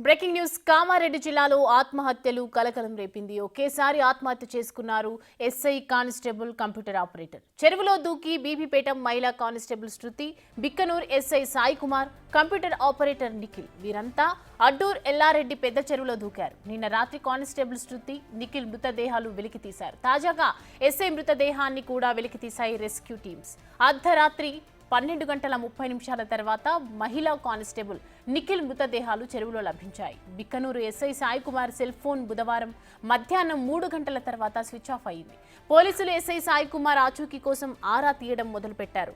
Breaking news Kamareddy జిల్లాలో ఆత్మహత్యలు కలకలం రేపింది. ఒకేసారి ఆత్మహత్య చేసుకున్నారు ఎస్ఐ, కానిస్టేబుల్, కంప్యూటర్ ఆపరేటర్. చెరువులో దూకి బీబీపేట మహిళా constable Shruti, Bikkanur SI Sai Kumar, computer operator Nikhil వీరంతా అడ్డూర్ ఎల్లారెడ్డి పెద్ద చెరువులో దూకారు. నిన్న రాత్రి కానిస్టేబుల్ శృతి, నిఖిల్ మృతదేహాలు వెలికి తీశారు. తాజాగా ఎస్ఐ మృతదేహాన్ని కూడా వెలికి తీశాయి రెస్క్యూ టీమ్స్. అర్ధరాత్రి 12:30 తర్వాత మహిళా కానిస్టేబుల్ నిఖిల్ మృతదేహాలు చెరువులో లభించాయి. Bikkanoor SI Sai Kumar cell phone బుధవారం మధ్యాహ్నం 3 గంటల తర్వాత స్విచ్ ఆఫ్ అయింది. పోలీసులు ఎస్ఐ సాయి కుమార్ ఆచూకీ కోసం ఆరా తీయడం మొదలుపెట్టారు.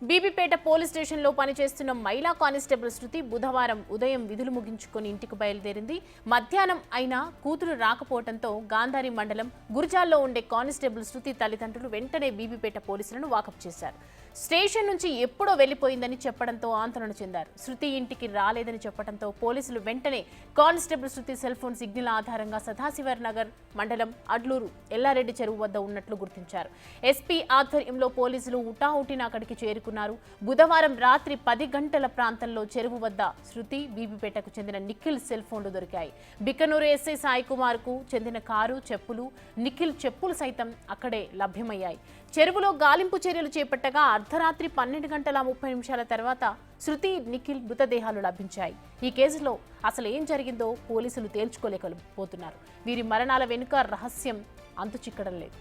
బీబీపేట పోలీస్ స్టేషన్లో పనిచేస్తున్న మహిళా కానిస్టేబుల్ శృతి బుధవారం ఉదయం విధులు ముగించుకొని ఇంటికి బయలుదేరింది. మధ్యాహ్నం అయినా కూతురు రాకపోవడంతో గాంధారి మండలం గుర్జాల్లో ఉండే కానిస్టేబుల్ శృతి తల్లిదండ్రులు వెంటనే బీబీపేట పోలీసులను వాకప్ చేశారు. స్టేషన్ నుంచి ఎప్పుడో వెళ్లిపోయిందని చెప్పడంతో ఆందోళన చెందారు. శృతి ఇంటికి రాలేదని చెప్పడంతో పోలీసులు వెంటనే కానిస్టేబుల్ శృతి సెల్ ఫోన్ సిగ్నల్ ఆధారంగా సదాశివర్ నగర్ మండలం అడ్లూరు ఎల్లారెడ్డి చెరువు వద్ద ఉన్నట్లు గుర్తించారు. ఎస్పీ ఆధ్వర్యంలో పోలీసులు హుటాహుటిన అక్కడికి చేరుకున్నారు. బుధవారం రాత్రి 10 గంటల ప్రాంతంలో చెరువు వద్ద శృతి, బీబీపేటకు చెందిన నిఖిల్ సెల్ ఫోన్లు దొరికాయి. బిక్కనూరు ఎస్ఐ సాయి కుమార్ కు చెందిన కారు, చెప్పులు, నిఖిల్ చెప్పులు సైతం అక్కడే లభ్యమయ్యాయి. చెరువులో గాలింపు చర్యలు చేపట్టగా అర్ధరాత్రి 12:30 తర్వాత శృతి, నిఖిల్ మృతదేహాలు లభించాయి. ఈ కేసులో అసలు ఏం జరిగిందో పోలీసులు తేల్చుకోలేకపోతున్నారు. వీరి మరణాల వెనుక రహస్యం అంతుచిక్కడం లేదు.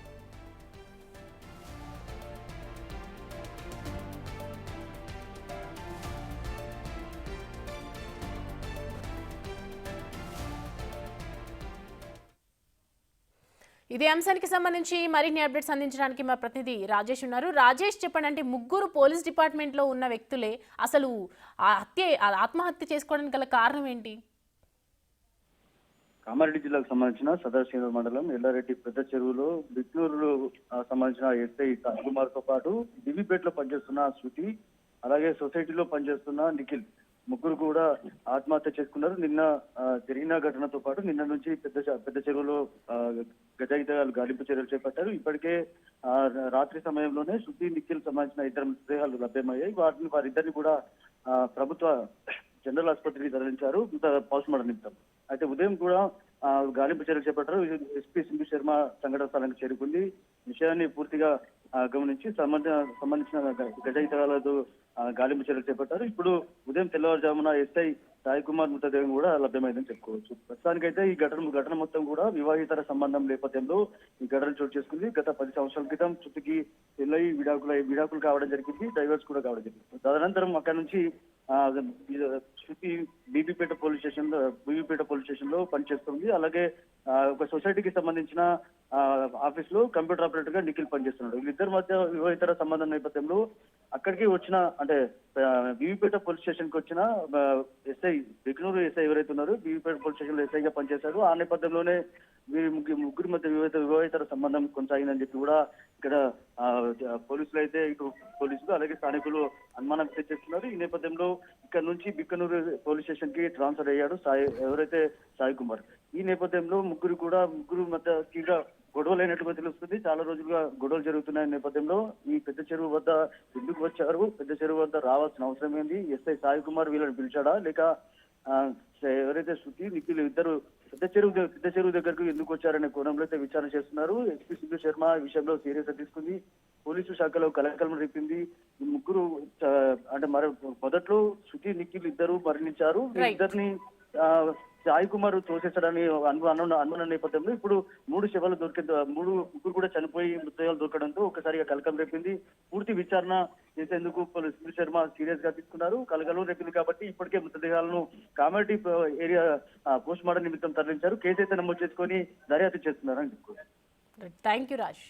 ఇదే అంశానికి సంబంధించి మరిన్ని అప్డేట్స్ అందించడానికి మా ప్రతినిధి రాజేష్ ఉన్నారు. రాజేష్, చెప్పండి, అంటే ముగ్గురు పోలీస్ డిపార్ట్మెంట్లో ఉన్న వ్యక్తులే అసలు ఆత్మహత్య చేసుకోవడానికి గల కారణం ఏంటి? కామారెడ్డి జిల్లాకు సంబంధించిన సదాశివ మండలం ఎల్లారెడ్డి పెద్ద చెరువులో బిక్నూరు సంబంధించిన ఎస్ఐ కుమార్ తో పాటు బీబీపేటలో పనిచేస్తున్న శృతి, అలాగే సొసైటీలో పనిచేస్తున్న నిఖిల్ ముగ్గురు కూడా ఆత్మహత్య చేసుకున్నారు. నిన్న జరిగిన ఘటనతో పాటు నిన్న నుంచి పెద్ద చెరువులో గజాయితగాలు గాలింపు చర్యలు చేపట్టారు. ఇప్పటికే రాత్రి సమయంలోనే శృతి, నిఖిల్ సంబంధించిన 2 మృతదేహాలు లభ్యమయ్యాయి. వారిద్దరిని కూడా ప్రభుత్వ జనరల్ ఆసుపత్రికి తరలించారు పోస్ట్ మార్టం నిమిత్తం. అయితే ఉదయం కూడా గాలింపు చర్యలు చేపట్టారు. ఎస్పీ సింధు శర్మ సంఘటన స్థలానికి చేరుకుంది. విషయాన్ని పూర్తిగా గమనించి సంబంధించిన గజాయితగాలతో గాలింపు చర్యలు చేపట్టారు. ఇప్పుడు ఉదయం తెల్లవారుజామున ఎస్ఐ సాయి కుమార్ మృతదేహం కూడా లభ్యమైందని చెప్పుకోవచ్చు. ప్రస్తుతానికైతే ఈ ఘటన మొత్తం కూడా వివాహితర సంబంధం నేపథ్యంలో ఈ ఘటన చోటు చేసుకుంది. గత 10 సంవత్సరాల క్రితం శృతికి పెళ్ళయి విడాకులు కావడం జరిగింది. డైవర్స్ కూడా కావడం జరిగింది. తదనంతరం అక్కడ నుంచి శృతి బీబీపేట పోలీస్ స్టేషన్ లో పనిచేస్తుంది. అలాగే ఒక సొసైటీకి సంబంధించిన ఆఫీస్ లో కంప్యూటర్ ఆపరేటర్ గా నిఖిల్ పనిచేస్తున్నాడు. వీళ్ళిద్దరి మధ్య వివాహితర సంబంధం నేపథ్యంలో అక్కడికి వచ్చిన అంటే బీబీపేట పోలీస్ స్టేషన్ కి వచ్చిన ఎస్ఐ, బిక్నూరు ఎస్ఐ ఎవరైతే ఉన్నారో బీబీపేట పోలీస్ స్టేషన్ లో ఎస్ఐగా పనిచేశారు. ఆ నేపథ్యంలోనే వీరి ముగ్గురి మధ్య వివాహితర సంబంధం కొనసాగిందని చెప్పి కూడా ఇక్కడ పోలీసులు అయితే ఇటు పోలీసులు అలాగే స్థానికులు అనుమానం వ్యక్తం చేస్తున్నారు. ఈ నేపథ్యంలో ఇక్కడ నుంచి బిక్కనూరు పోలీస్ స్టేషన్ కి ట్రాన్స్ఫర్ అయ్యాడు ఎవరైతే సాయి కుమార్. ఈ నేపథ్యంలో ముగ్గురు మధ్య తీవ్ర గొడవలు అయినట్టుగా తెలుస్తుంది. చాలా రోజులుగా గొడవలు జరుగుతున్న నేపథ్యంలో ఈ పెద్ద చెరువు వద్ద ఎందుకు వచ్చారు, పెద్ద చెరువు వద్ద రావాల్సిన అవసరం ఏంది, ఎస్ఐ సాయి కుమార్ వీళ్ళని పిలిచాడా, లేక ఎవరైతే శృతి, నిఖిల్ ఇద్దరు పెద్ద చెరువు దగ్గరకు ఎందుకు వచ్చారనే కోణంలో అయితే విచారణ చేస్తున్నారు. ఎస్పీ సింధు శర్మ ఈ విషయంలో సీరియస్ గా తీసుకుంది. పోలీసు శాఖలో కలకలం రేపింది. ఈ ముగ్గురు అంటే మొదట్లో శృతి, నిఖిల్ ఇద్దరు మరణించారు. ఇద్దరిని సాయి కుమార్ తోసేస్తాడని అనుమాన నేపథ్యంలో ఇప్పుడు 3 శవాలు ముగ్గురు కూడా చనిపోయి మృతదేహాలు దొరకడంతో ఒకసారిగా కలకలం రేపింది. పూర్తి విచారణ చేసేందుకు సింధు శర్మ సీరియస్ గా తీసుకున్నారు. కలకలం రేపింది కాబట్టి ఇప్పటికే మృతదేహాలను కామారెడ్డి ఏరియా పోస్ట్ మార్టం నిమిత్తం తరలించారు. కేసు అయితే నమోదు చేసుకొని దర్యాప్తు చేస్తున్నారని చెప్పుకోవచ్చు. Thank you Raj.